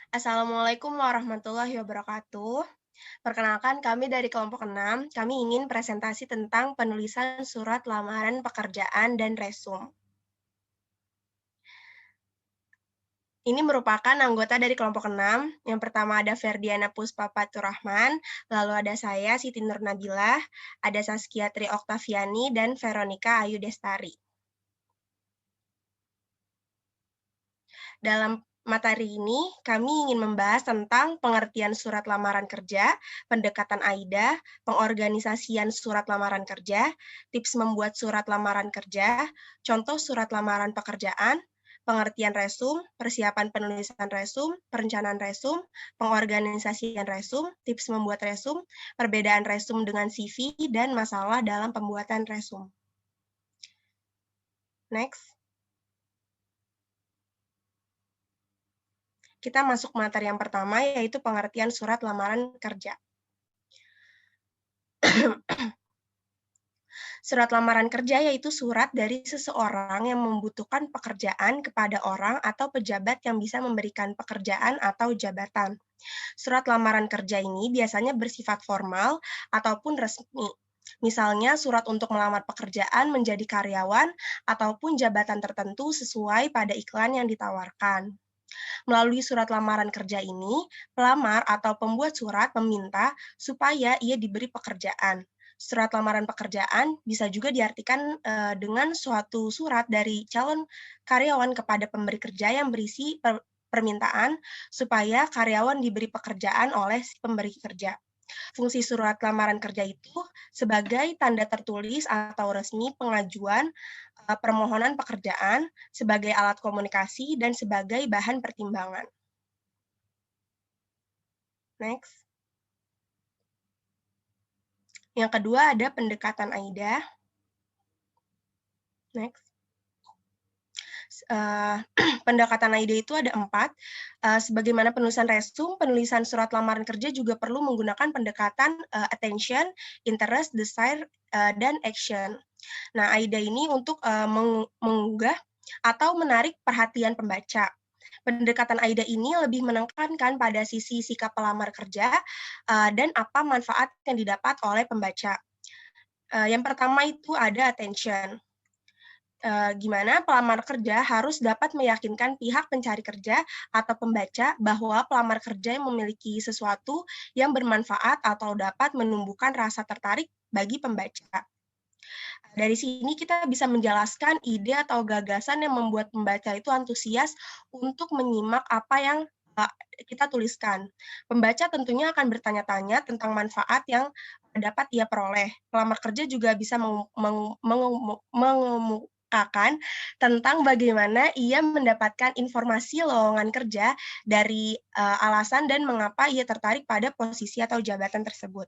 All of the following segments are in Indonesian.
Assalamualaikum warahmatullahi wabarakatuh. Perkenalkan, kami dari kelompok 6. Kami ingin presentasi tentang penulisan surat lamaran pekerjaan dan resum. Ini merupakan anggota dari kelompok 6. Yang pertama ada Ferdiana Puspa Faturrahman, lalu ada saya, Siti Nur Nabilah, ada Saskia Tri Oktaviani, dan Veronica Ayu Destari. Dalam materi ini, kami ingin membahas tentang pengertian surat lamaran kerja, pendekatan AIDA, pengorganisasian surat lamaran kerja, tips membuat surat lamaran kerja, contoh surat lamaran pekerjaan, pengertian resum, persiapan penulisan resum, perencanaan resum, pengorganisasian resum, tips membuat resum, perbedaan resum dengan CV, dan masalah dalam pembuatan resum. Next. Kita masuk materi yang pertama, yaitu pengertian surat lamaran kerja. Surat lamaran kerja yaitu surat dari seseorang yang membutuhkan pekerjaan kepada orang atau pejabat yang bisa memberikan pekerjaan atau jabatan. Surat lamaran kerja ini biasanya bersifat formal ataupun resmi. Misalnya surat untuk melamar pekerjaan menjadi karyawan ataupun jabatan tertentu sesuai pada iklan yang ditawarkan. Melalui surat lamaran kerja ini, pelamar atau pembuat surat meminta supaya ia diberi pekerjaan. Surat lamaran pekerjaan bisa juga diartikan dengan suatu surat dari calon karyawan kepada pemberi kerja yang berisi permintaan supaya karyawan diberi pekerjaan oleh si pemberi kerja. Fungsi surat lamaran kerja itu sebagai tanda tertulis atau resmi pengajuan permohonan pekerjaan, sebagai alat komunikasi, dan sebagai bahan pertimbangan. Next. Yang kedua ada pendekatan AIDA. Next. Pendekatan AIDA itu ada 4. Sebagaimana penulisan resum, penulisan surat lamaran kerja juga perlu menggunakan pendekatan attention, interest, desire, dan action. Nah, AIDA ini untuk menggugah atau menarik perhatian pembaca. Pendekatan AIDA ini lebih menekankan pada sisi sikap pelamar kerja dan apa manfaat yang didapat oleh pembaca. Yang pertama itu ada attention. Gimana pelamar kerja harus dapat meyakinkan pihak pencari kerja atau pembaca bahwa pelamar kerja yang memiliki sesuatu yang bermanfaat atau dapat menumbuhkan rasa tertarik bagi pembaca. Dari sini kita bisa menjelaskan ide atau gagasan yang membuat pembaca itu antusias untuk menyimak apa yang kita tuliskan. Pembaca tentunya akan bertanya-tanya tentang manfaat yang dapat ia peroleh. Pelamar kerja juga bisa mengemukakan tentang bagaimana ia mendapatkan informasi lowongan kerja dari alasan dan mengapa ia tertarik pada posisi atau jabatan tersebut.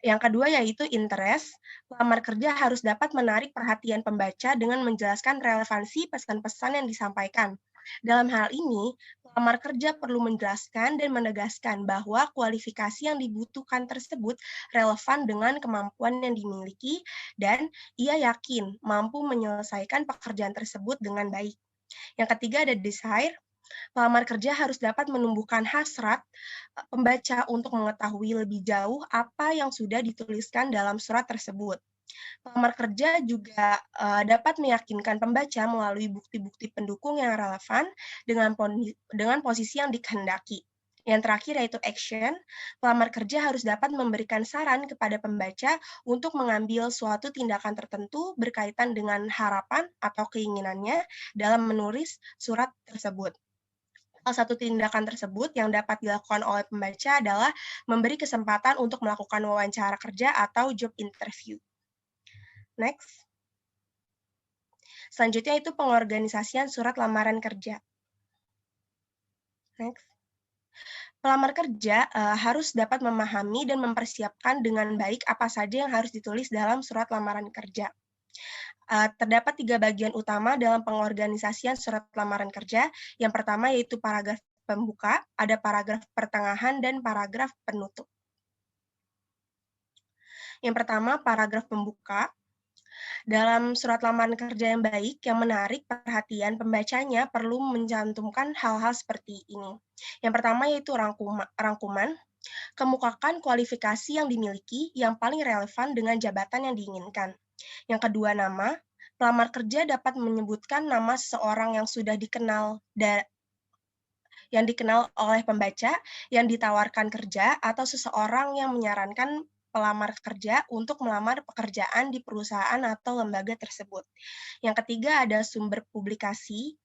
Yang kedua yaitu interest. Pelamar kerja harus dapat menarik perhatian pembaca dengan menjelaskan relevansi pesan-pesan yang disampaikan. Dalam hal ini, pelamar kerja perlu menjelaskan dan menegaskan bahwa kualifikasi yang dibutuhkan tersebut relevan dengan kemampuan yang dimiliki dan ia yakin mampu menyelesaikan pekerjaan tersebut dengan baik. Yang ketiga ada desire. Pelamar kerja harus dapat menumbuhkan hasrat pembaca untuk mengetahui lebih jauh apa yang sudah dituliskan dalam surat tersebut. Pelamar kerja juga dapat meyakinkan pembaca melalui bukti-bukti pendukung yang relevan dengan posisi yang dikehendaki. Yang terakhir yaitu action, pelamar kerja harus dapat memberikan saran kepada pembaca untuk mengambil suatu tindakan tertentu berkaitan dengan harapan atau keinginannya dalam menulis surat tersebut. Salah satu tindakan tersebut yang dapat dilakukan oleh pembaca adalah memberi kesempatan untuk melakukan wawancara kerja atau job interview. Next. Selanjutnya itu pengorganisasian surat lamaran kerja. Next. Pelamar kerja harus dapat memahami dan mempersiapkan dengan baik apa saja yang harus ditulis dalam surat lamaran kerja. Terdapat 3 bagian utama dalam pengorganisasian surat lamaran kerja. Yang pertama yaitu paragraf pembuka, ada paragraf pertengahan, dan paragraf penutup. Yang pertama, paragraf pembuka. Dalam surat lamaran kerja yang baik, yang menarik perhatian pembacanya perlu mencantumkan hal-hal seperti ini. Yang pertama yaitu rangkuman, kemukakan kualifikasi yang dimiliki yang paling relevan dengan jabatan yang diinginkan. Yang kedua, nama. Pelamar kerja dapat menyebutkan nama seseorang yang sudah dikenal oleh pembaca, yang ditawarkan kerja, atau seseorang yang menyarankan pelamar kerja untuk melamar pekerjaan di perusahaan atau lembaga tersebut. Yang ketiga ada sumber publikasi.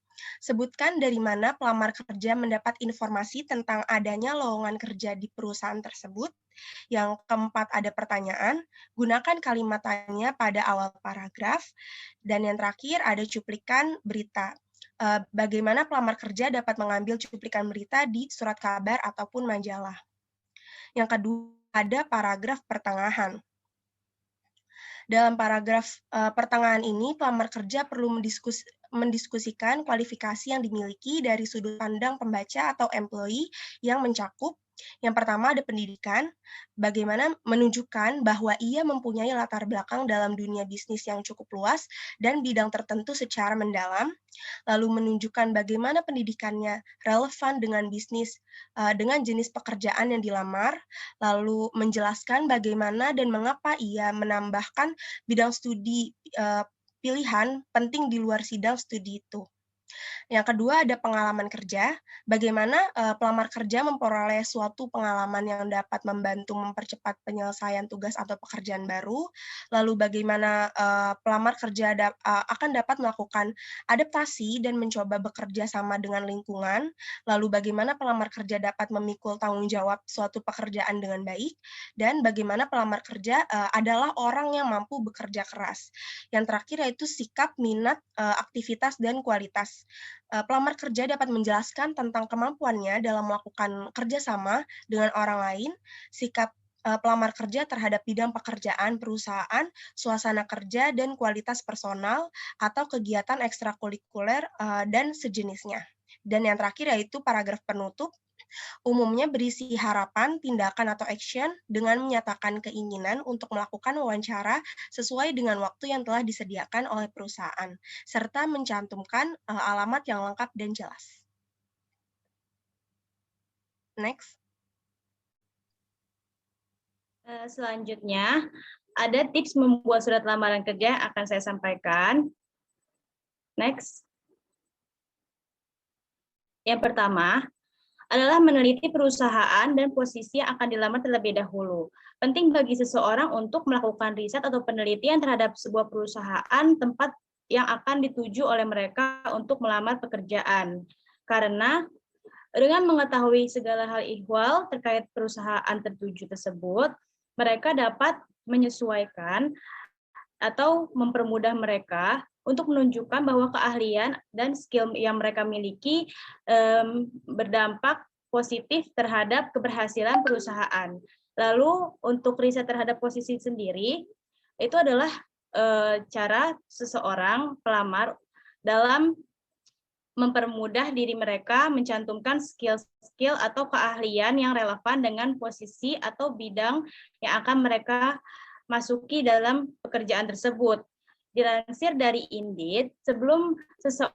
Sebutkan dari mana pelamar kerja mendapat informasi tentang adanya lowongan kerja di perusahaan tersebut. Yang keempat ada pertanyaan, gunakan kalimat tanya pada awal paragraf. Dan yang terakhir ada cuplikan berita. Bagaimana pelamar kerja dapat mengambil cuplikan berita di surat kabar ataupun majalah. Yang kedua ada paragraf pertengahan. Dalam paragraf pertengahan ini, pelamar kerja perlu mendiskusikan kualifikasi yang dimiliki dari sudut pandang pembaca atau employee yang mencakup yang pertama ada pendidikan, bagaimana menunjukkan bahwa ia mempunyai latar belakang dalam dunia bisnis yang cukup luas dan bidang tertentu secara mendalam, lalu menunjukkan bagaimana pendidikannya relevan dengan bisnis, dengan jenis pekerjaan yang dilamar, lalu menjelaskan bagaimana dan mengapa ia menambahkan bidang studi pilihan penting di luar sidang studi itu. Yang kedua ada pengalaman kerja, bagaimana pelamar kerja memperoleh suatu pengalaman yang dapat membantu mempercepat penyelesaian tugas atau pekerjaan baru, lalu bagaimana pelamar kerja akan dapat melakukan adaptasi dan mencoba bekerja sama dengan lingkungan, lalu bagaimana pelamar kerja dapat memikul tanggung jawab suatu pekerjaan dengan baik, dan bagaimana pelamar kerja adalah orang yang mampu bekerja keras. Yang terakhir yaitu sikap, minat, aktivitas, dan kualitas. Pelamar kerja dapat menjelaskan tentang kemampuannya dalam melakukan kerjasama dengan orang lain, sikap pelamar kerja terhadap bidang pekerjaan perusahaan, suasana kerja, dan kualitas personal, atau kegiatan ekstrakurikuler dan sejenisnya. Dan yang terakhir yaitu paragraf penutup, umumnya berisi harapan, tindakan, atau action dengan menyatakan keinginan untuk melakukan wawancara sesuai dengan waktu yang telah disediakan oleh perusahaan, serta mencantumkan alamat yang lengkap dan jelas. Next. Selanjutnya, ada tips membuat surat lamaran kerja yang akan saya sampaikan. Next. Yang pertama adalah meneliti perusahaan dan posisi yang akan dilamar terlebih dahulu. Penting bagi seseorang untuk melakukan riset atau penelitian terhadap sebuah perusahaan tempat yang akan dituju oleh mereka untuk melamar pekerjaan. Karena dengan mengetahui segala hal ihwal terkait perusahaan tertuju tersebut, mereka dapat menyesuaikan atau mempermudah mereka untuk menunjukkan bahwa keahlian dan skill yang mereka miliki berdampak positif terhadap keberhasilan perusahaan. Lalu untuk riset terhadap posisi sendiri, itu adalah cara seseorang pelamar dalam mempermudah diri mereka mencantumkan skill-skill atau keahlian yang relevan dengan posisi atau bidang yang akan mereka masuki dalam pekerjaan tersebut. Dilansir dari Indeed, sebelum seseorang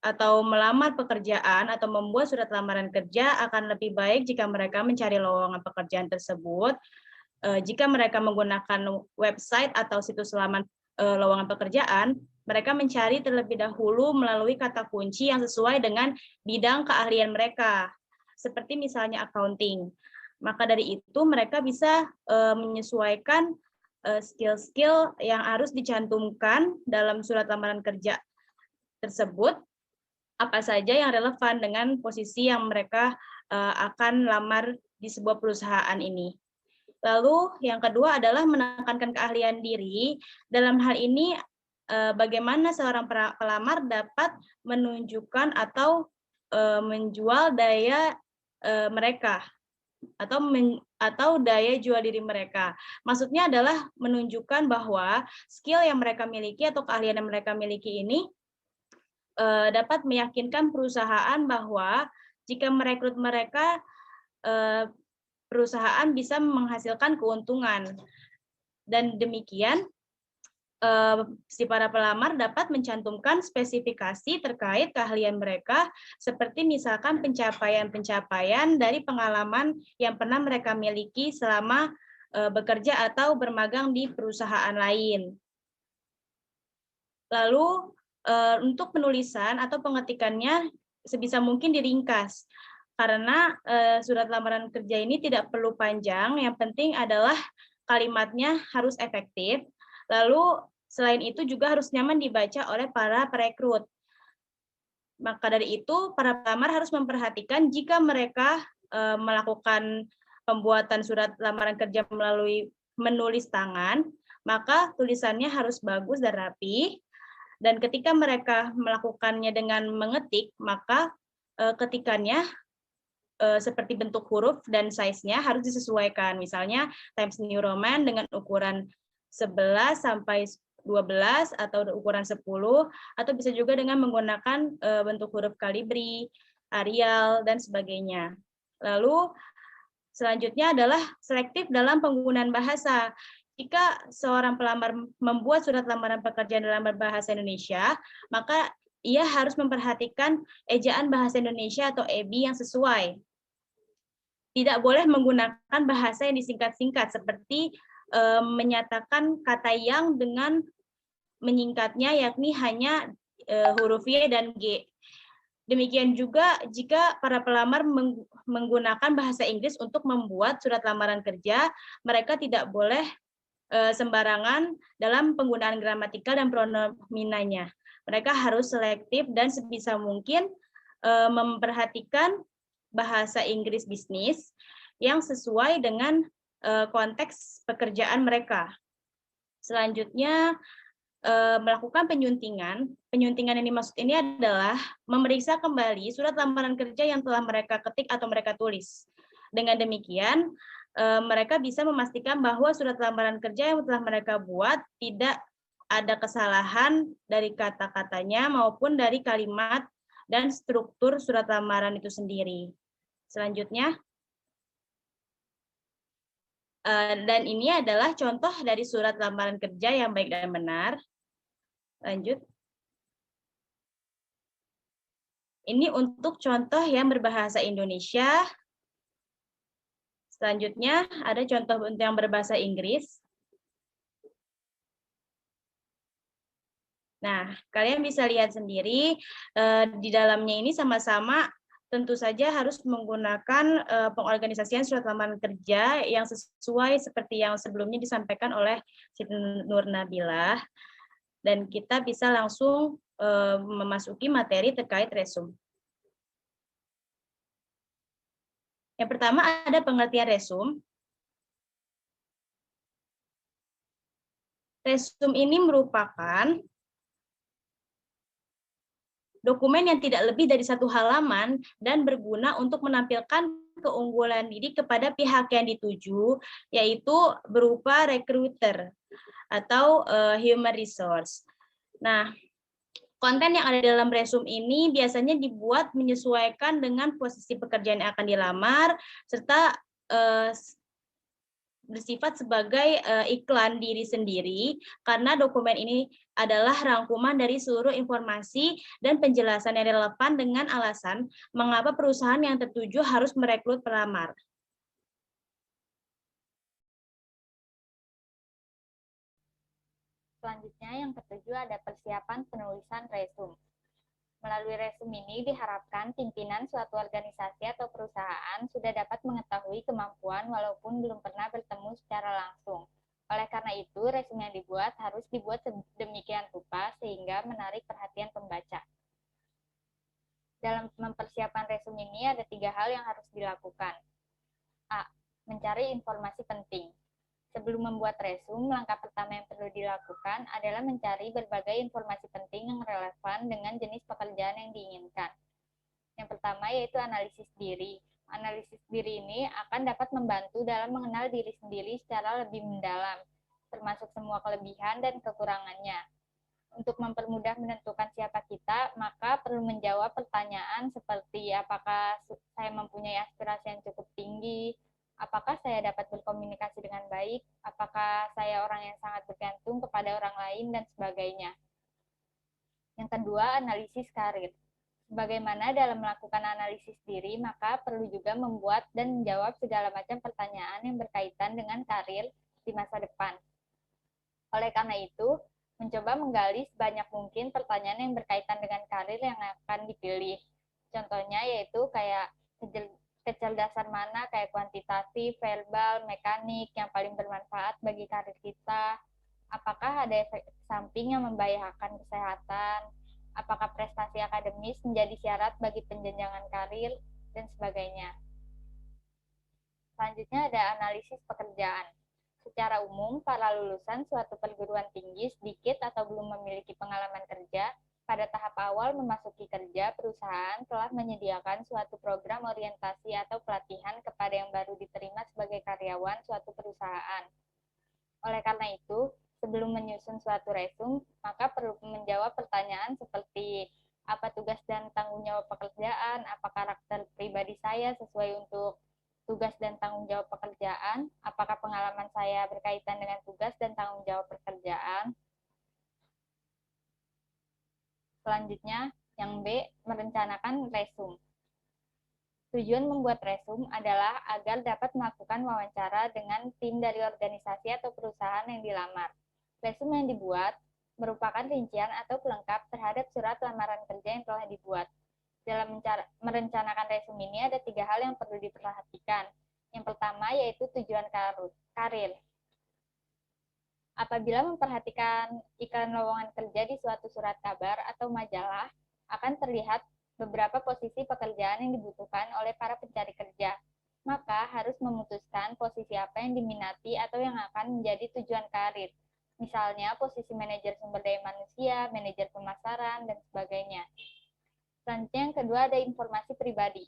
atau melamar pekerjaan atau membuat surat lamaran kerja, akan lebih baik jika mereka mencari lowongan pekerjaan tersebut. Jika mereka menggunakan website atau situs laman lowongan pekerjaan, mereka mencari terlebih dahulu melalui kata kunci yang sesuai dengan bidang keahlian mereka, seperti misalnya accounting. Maka dari itu mereka bisa menyesuaikan skill-skill yang harus dicantumkan dalam surat lamaran kerja tersebut, apa saja yang relevan dengan posisi yang mereka akan lamar di sebuah perusahaan ini. Lalu yang kedua adalah menekankan keahlian diri. Dalam hal ini bagaimana seorang pelamar dapat menunjukkan atau menjual daya mereka atau daya jual diri mereka. Maksudnya adalah menunjukkan bahwa skill yang mereka miliki atau keahlian yang mereka miliki ini dapat meyakinkan perusahaan bahwa jika merekrut mereka, perusahaan bisa menghasilkan keuntungan. Dan demikian, si para pelamar dapat mencantumkan spesifikasi terkait keahlian mereka, seperti misalkan pencapaian-pencapaian dari pengalaman yang pernah mereka miliki selama bekerja atau bermagang di perusahaan lain. Lalu untuk penulisan atau pengetikannya sebisa mungkin diringkas, karena surat lamaran kerja ini tidak perlu panjang, yang penting adalah kalimatnya harus efektif. Lalu selain itu juga harus nyaman dibaca oleh para perekrut. Maka dari itu, para pelamar harus memperhatikan jika mereka melakukan pembuatan surat lamaran kerja melalui menulis tangan, maka tulisannya harus bagus dan rapi. Dan ketika mereka melakukannya dengan mengetik, maka ketikannya seperti bentuk huruf dan size-nya harus disesuaikan. Misalnya Times New Roman dengan ukuran 11 sampai 12 atau ukuran 10, atau bisa juga dengan menggunakan bentuk huruf kalibri, Arial, dan sebagainya. Lalu selanjutnya adalah selektif dalam penggunaan bahasa. Jika seorang pelamar membuat surat lamaran pekerjaan dalam berbahasa Indonesia, maka ia harus memperhatikan ejaan bahasa Indonesia atau EBI yang sesuai. Tidak boleh menggunakan bahasa yang disingkat-singkat, seperti menyatakan kata yang dengan menyingkatnya, yakni hanya huruf Y dan G. Demikian juga jika para pelamar menggunakan bahasa Inggris untuk membuat surat lamaran kerja, mereka tidak boleh sembarangan dalam penggunaan gramatikal dan pronominanya. Mereka harus selektif dan sebisa mungkin memperhatikan bahasa Inggris bisnis yang sesuai dengan konteks pekerjaan mereka. Selanjutnya, melakukan penyuntingan. Penyuntingan yang dimaksud ini adalah memeriksa kembali surat lamaran kerja yang telah mereka ketik atau mereka tulis. Dengan demikian, mereka bisa memastikan bahwa surat lamaran kerja yang telah mereka buat tidak ada kesalahan dari kata-katanya maupun dari kalimat dan struktur surat lamaran itu sendiri. Selanjutnya, dan ini adalah contoh dari surat lamaran kerja yang baik dan benar. Lanjut. Ini untuk contoh yang berbahasa Indonesia. Selanjutnya ada contoh yang berbahasa Inggris. Nah, kalian bisa lihat sendiri di dalamnya ini sama-sama tentu saja harus menggunakan pengorganisasian surat lamaran kerja yang sesuai seperti yang sebelumnya disampaikan oleh Siti Nur Nabilah. Dan kita bisa langsung memasuki materi terkait resume. Yang pertama ada pengertian resume. Resume ini merupakan dokumen yang tidak lebih dari 1 halaman dan berguna untuk menampilkan keunggulan diri kepada pihak yang dituju, yaitu berupa recruiter atau human resource. Nah, konten yang ada dalam resume ini biasanya dibuat menyesuaikan dengan posisi pekerjaan yang akan dilamar, serta bersifat sebagai iklan diri sendiri, karena dokumen ini adalah rangkuman dari seluruh informasi dan penjelasan yang relevan dengan alasan mengapa perusahaan yang tertuju harus merekrut pelamar. Selanjutnya yang ketujuh ada persiapan penulisan resume. Melalui resume ini diharapkan pimpinan suatu organisasi atau perusahaan sudah dapat mengetahui kemampuan walaupun belum pernah bertemu secara langsung. Oleh karena itu, resume yang dibuat harus dibuat sedemikian rupa sehingga menarik perhatian pembaca. Dalam mempersiapkan resume ini ada 3 hal yang harus dilakukan. A. Mencari informasi penting. Sebelum membuat resume, langkah pertama yang perlu dilakukan adalah mencari berbagai informasi penting yang relevan dengan jenis pekerjaan yang diinginkan. Yang pertama yaitu analisis diri. Analisis diri ini akan dapat membantu dalam mengenal diri sendiri secara lebih mendalam, termasuk semua kelebihan dan kekurangannya. Untuk mempermudah menentukan siapa kita, maka perlu menjawab pertanyaan seperti apakah saya mempunyai aspirasi yang cukup tinggi, Apakah saya dapat berkomunikasi dengan baik? Apakah saya orang yang sangat bergantung kepada orang lain, dan sebagainya. Yang kedua, analisis karir. Sebagaimana dalam melakukan analisis diri, maka perlu juga membuat dan menjawab segala macam pertanyaan yang berkaitan dengan karir di masa depan. Oleh karena itu, mencoba menggali sebanyak mungkin pertanyaan yang berkaitan dengan karir yang akan dipilih. Contohnya yaitu kayak kecerdasan mana, kayak kuantitatif, verbal, mekanik yang paling bermanfaat bagi karir kita. Apakah ada efek samping yang membahayakan kesehatan? Apakah prestasi akademis menjadi syarat bagi penjenjangan karir, dan sebagainya. Selanjutnya ada analisis pekerjaan. Secara umum, para lulusan suatu perguruan tinggi sedikit atau belum memiliki pengalaman kerja, pada tahap awal memasuki kerja, perusahaan telah menyediakan suatu program orientasi atau pelatihan kepada yang baru diterima sebagai karyawan suatu perusahaan. Oleh karena itu, sebelum menyusun suatu resume, maka perlu menjawab pertanyaan seperti apa tugas dan tanggung jawab pekerjaan, apa karakter pribadi saya sesuai untuk tugas dan tanggung jawab pekerjaan, apakah pengalaman saya berkaitan dengan tugas dan tanggung jawab pekerjaan. Selanjutnya, yang B, merencanakan resume. Tujuan membuat resume adalah agar dapat melakukan wawancara dengan tim dari organisasi atau perusahaan yang dilamar. Resume yang dibuat merupakan rincian atau pelengkap terhadap surat lamaran kerja yang telah dibuat. Dalam merencanakan resume ini ada 3 hal yang perlu diperhatikan. Yang pertama yaitu tujuan karir. Apabila memperhatikan iklan lowongan kerja di suatu surat kabar atau majalah, akan terlihat beberapa posisi pekerjaan yang dibutuhkan oleh para pencari kerja. Maka harus memutuskan posisi apa yang diminati atau yang akan menjadi tujuan karir. Misalnya posisi manajer sumber daya manusia, manajer pemasaran, dan sebagainya. Selanjutnya yang kedua ada informasi pribadi.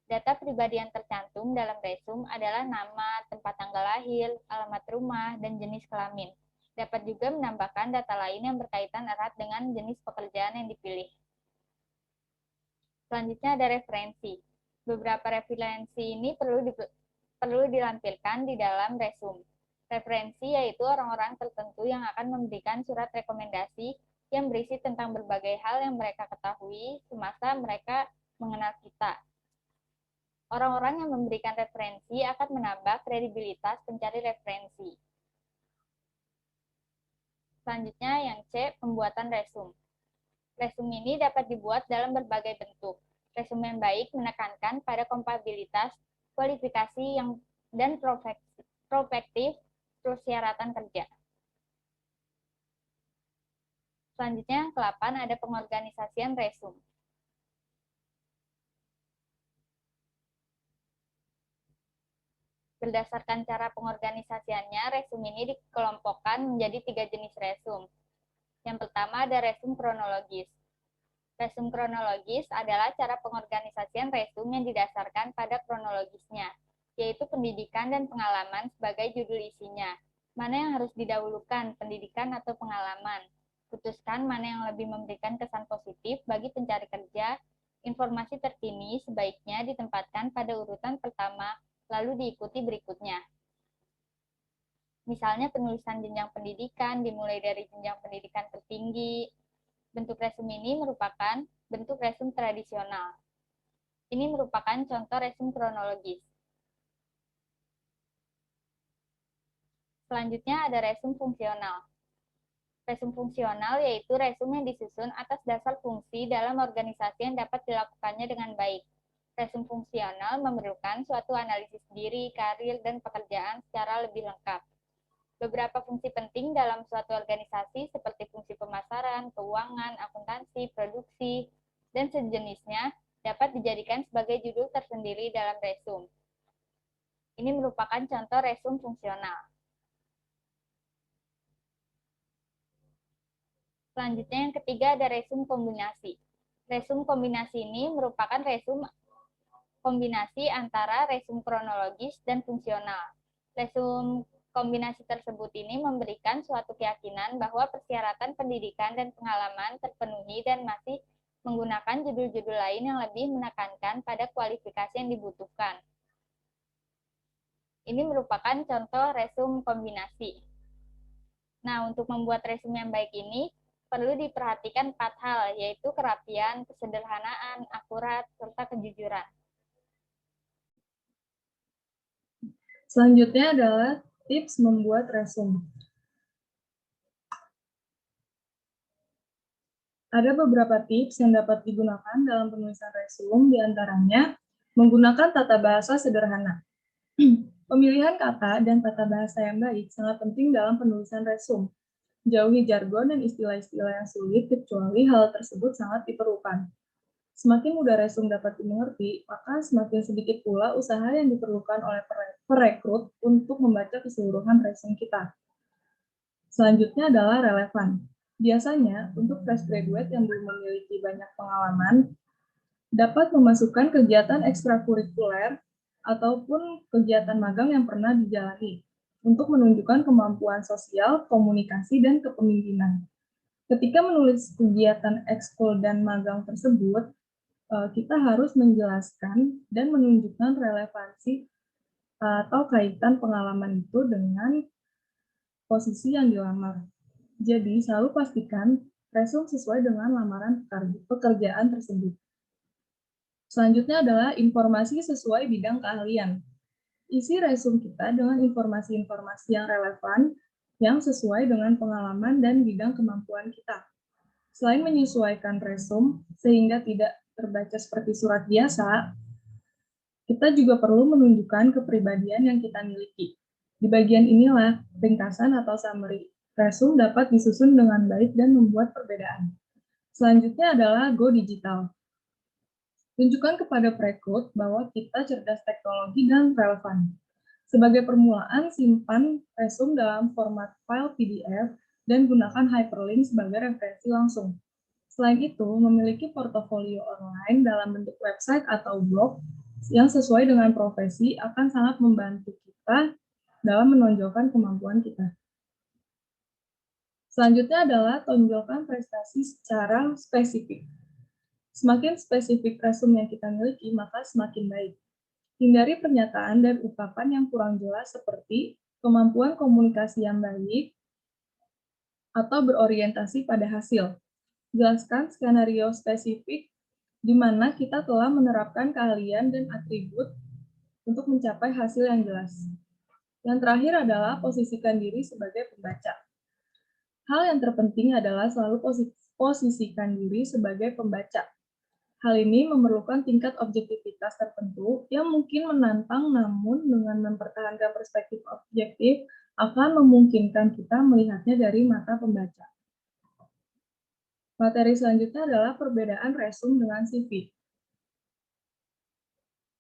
Data pribadi yang tercantum dalam resume adalah nama, tempat tanggal lahir, alamat rumah, dan jenis kelamin. Dapat juga menambahkan data lain yang berkaitan erat dengan jenis pekerjaan yang dipilih. Selanjutnya ada referensi. Beberapa referensi ini perlu dilampirkan di dalam resume. Referensi yaitu orang-orang tertentu yang akan memberikan surat rekomendasi yang berisi tentang berbagai hal yang mereka ketahui semasa mereka mengenal kita. Orang-orang yang memberikan referensi akan menambah kredibilitas pencari referensi. Selanjutnya yang C, pembuatan resume. Resume ini dapat dibuat dalam berbagai bentuk. Resume yang baik menekankan pada kompatibilitas, kualifikasi dan prospektif persyaratan kerja. Selanjutnya yang ke-8 ada pengorganisasian resume. Berdasarkan cara pengorganisasiannya, resume ini dikelompokkan menjadi 3 jenis resume. Yang pertama ada resume kronologis. Resume kronologis adalah cara pengorganisasian resume yang didasarkan pada kronologisnya, yaitu pendidikan dan pengalaman sebagai judul isinya. Mana yang harus didahulukan, pendidikan atau pengalaman? Putuskan mana yang lebih memberikan kesan positif bagi pencari kerja. Informasi terkini sebaiknya ditempatkan pada urutan pertama, lalu diikuti berikutnya. Misalnya penulisan jenjang pendidikan dimulai dari jenjang pendidikan tertinggi. Bentuk resume ini merupakan bentuk resume tradisional. Ini merupakan contoh resume kronologis. Selanjutnya ada resume fungsional. Resume fungsional yaitu resume yang disusun atas dasar fungsi dalam organisasi yang dapat dilakukannya dengan baik. Resume fungsional memerlukan suatu analisis diri, karir, dan pekerjaan secara lebih lengkap. Beberapa fungsi penting dalam suatu organisasi seperti fungsi pemasaran, keuangan, akuntansi, produksi, dan sejenisnya dapat dijadikan sebagai judul tersendiri dalam resume. Ini merupakan contoh resume fungsional. Selanjutnya yang ketiga ada resume kombinasi. Resume kombinasi ini merupakan resume kombinasi antara resume kronologis dan fungsional. Resume kombinasi tersebut ini memberikan suatu keyakinan bahwa persyaratan pendidikan dan pengalaman terpenuhi dan masih menggunakan judul-judul lain yang lebih menekankan pada kualifikasi yang dibutuhkan. Ini merupakan contoh resume kombinasi. Nah, untuk membuat resume yang baik ini, perlu diperhatikan 4 hal, yaitu kerapian, kesederhanaan, akurat, serta kejujuran. Selanjutnya adalah tips membuat resume. Ada beberapa tips yang dapat digunakan dalam penulisan resume, diantaranya menggunakan tata bahasa sederhana. Pemilihan kata dan tata bahasa yang baik sangat penting dalam penulisan resume. Jauhi jargon dan istilah-istilah yang sulit, kecuali hal tersebut sangat diperlukan. Semakin mudah resume dapat dimengerti, maka semakin sedikit pula usaha yang diperlukan oleh perekrut untuk membaca keseluruhan resume kita. Selanjutnya adalah relevan. Biasanya, untuk fresh graduate yang belum memiliki banyak pengalaman, dapat memasukkan kegiatan ekstrakurikuler ataupun kegiatan magang yang pernah dijalani untuk menunjukkan kemampuan sosial, komunikasi, dan kepemimpinan. Ketika menulis kegiatan ekskul dan magang tersebut, kita harus menjelaskan dan menunjukkan relevansi atau kaitan pengalaman itu dengan posisi yang dilamar. Jadi, selalu pastikan resume sesuai dengan lamaran pekerjaan tersebut. Selanjutnya adalah informasi sesuai bidang keahlian. Isi resume kita dengan informasi-informasi yang relevan, yang sesuai dengan pengalaman dan bidang kemampuan kita. Selain menyesuaikan resume sehingga tidak terbaca seperti surat biasa, kita juga perlu menunjukkan kepribadian yang kita miliki. Di bagian inilah, ringkasan atau summary resume dapat disusun dengan baik dan membuat perbedaan. Selanjutnya adalah go digital. Tunjukkan kepada perekrut bahwa kita cerdas teknologi dan relevan. Sebagai permulaan, simpan resume dalam format file PDF dan gunakan hyperlink sebagai referensi langsung. Selain itu, memiliki portofolio online dalam bentuk website atau blog yang sesuai dengan profesi akan sangat membantu kita dalam menonjolkan kemampuan kita. Selanjutnya adalah tonjolkan prestasi secara spesifik. Semakin spesifik resume yang kita miliki, maka semakin baik. Hindari pernyataan dan ungkapan yang kurang jelas seperti kemampuan komunikasi yang baik atau berorientasi pada hasil. Jelaskan skenario spesifik di mana kita telah menerapkan keahlian dan atribut untuk mencapai hasil yang jelas. Yang terakhir adalah posisikan diri sebagai pembaca. Hal yang terpenting adalah selalu posisikan diri sebagai pembaca. Hal ini memerlukan tingkat objektivitas tertentu yang mungkin menantang, namun dengan mempertahankan perspektif objektif akan memungkinkan kita melihatnya dari mata pembaca. Materi selanjutnya adalah perbedaan resume dengan CV.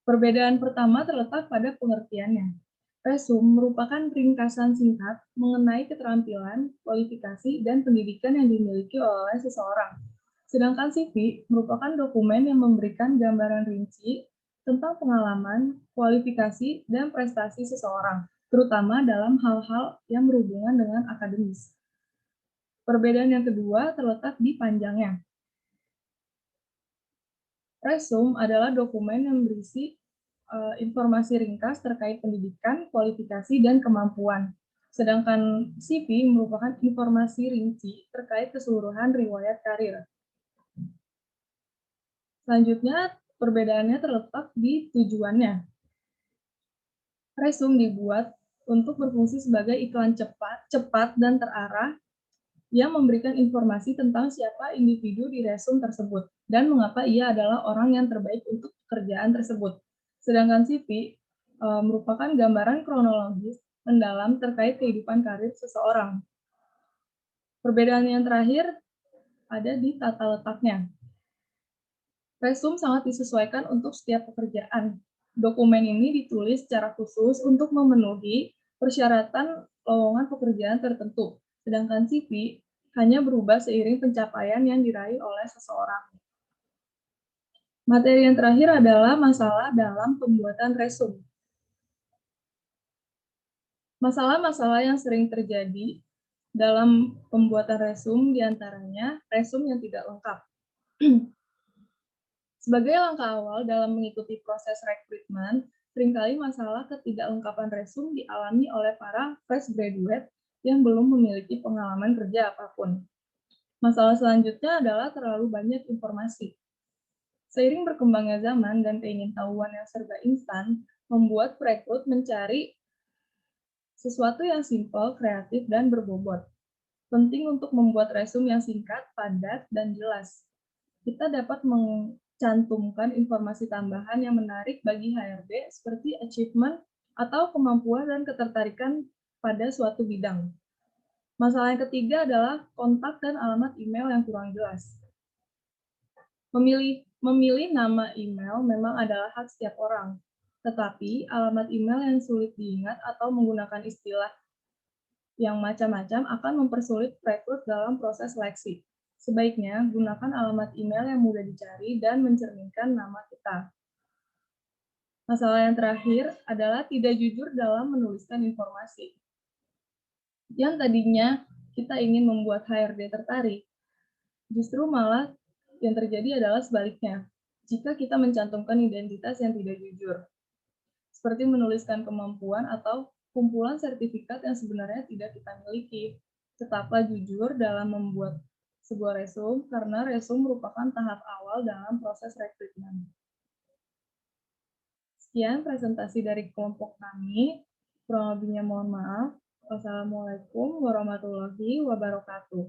Perbedaan pertama terletak pada pengertiannya. Resume merupakan ringkasan singkat mengenai keterampilan, kualifikasi, dan pendidikan yang dimiliki oleh seseorang. Sedangkan CV merupakan dokumen yang memberikan gambaran rinci tentang pengalaman, kualifikasi, dan prestasi seseorang, terutama dalam hal-hal yang berhubungan dengan akademis. Perbedaan yang kedua terletak di panjangnya. Resume adalah dokumen yang berisi informasi ringkas terkait pendidikan, kualifikasi, dan kemampuan. Sedangkan CV merupakan informasi rinci terkait keseluruhan riwayat karir. Selanjutnya, perbedaannya terletak di tujuannya. Resume dibuat untuk berfungsi sebagai iklan cepat dan terarah yang memberikan informasi tentang siapa individu di resume tersebut dan mengapa ia adalah orang yang terbaik untuk pekerjaan tersebut. Sedangkan CV merupakan gambaran kronologis mendalam terkait kehidupan karir seseorang. Perbedaan yang terakhir ada di tata letaknya. Resume sangat disesuaikan untuk setiap pekerjaan. Dokumen ini ditulis secara khusus untuk memenuhi persyaratan lowongan pekerjaan tertentu, sedangkan CV hanya berubah seiring pencapaian yang diraih oleh seseorang. Materi yang terakhir adalah masalah dalam pembuatan resume. Masalah-masalah yang sering terjadi dalam pembuatan resume diantaranya resume yang tidak lengkap. Sebagai langkah awal dalam mengikuti proses rekrutmen, Seringkali masalah ketidaklengkapan resume dialami oleh para fresh graduate yang belum memiliki pengalaman kerja apapun. Masalah selanjutnya adalah terlalu banyak informasi. Seiring berkembangnya zaman dan keingintahuan yang serba instan, membuat perekrut mencari sesuatu yang simpel, kreatif, dan berbobot. Penting untuk membuat resume yang singkat, padat, dan jelas. Kita dapat mencantumkan informasi tambahan yang menarik bagi HRD seperti achievement atau kemampuan dan ketertarikan pada suatu bidang. Masalah yang ketiga adalah kontak dan alamat email yang kurang jelas. Memilih nama email memang adalah hak setiap orang, tetapi alamat email yang sulit diingat atau menggunakan istilah yang macam-macam akan mempersulit rekrut dalam proses seleksi. Sebaiknya gunakan alamat email yang mudah dicari dan mencerminkan nama kita. Masalah yang terakhir adalah tidak jujur dalam menuliskan informasi. Yang tadinya kita ingin membuat HRD tertarik, justru malah yang terjadi adalah sebaliknya. Jika kita mencantumkan identitas yang tidak jujur, seperti menuliskan kemampuan atau kumpulan sertifikat yang sebenarnya tidak kita miliki. Tetaplah jujur dalam membuat sebuah resume, karena resume merupakan tahap awal dalam proses rekrutmen. Sekian presentasi dari kelompok kami. Kurang lebihnya mohon maaf. Wassalamualaikum warahmatullahi wabarakatuh.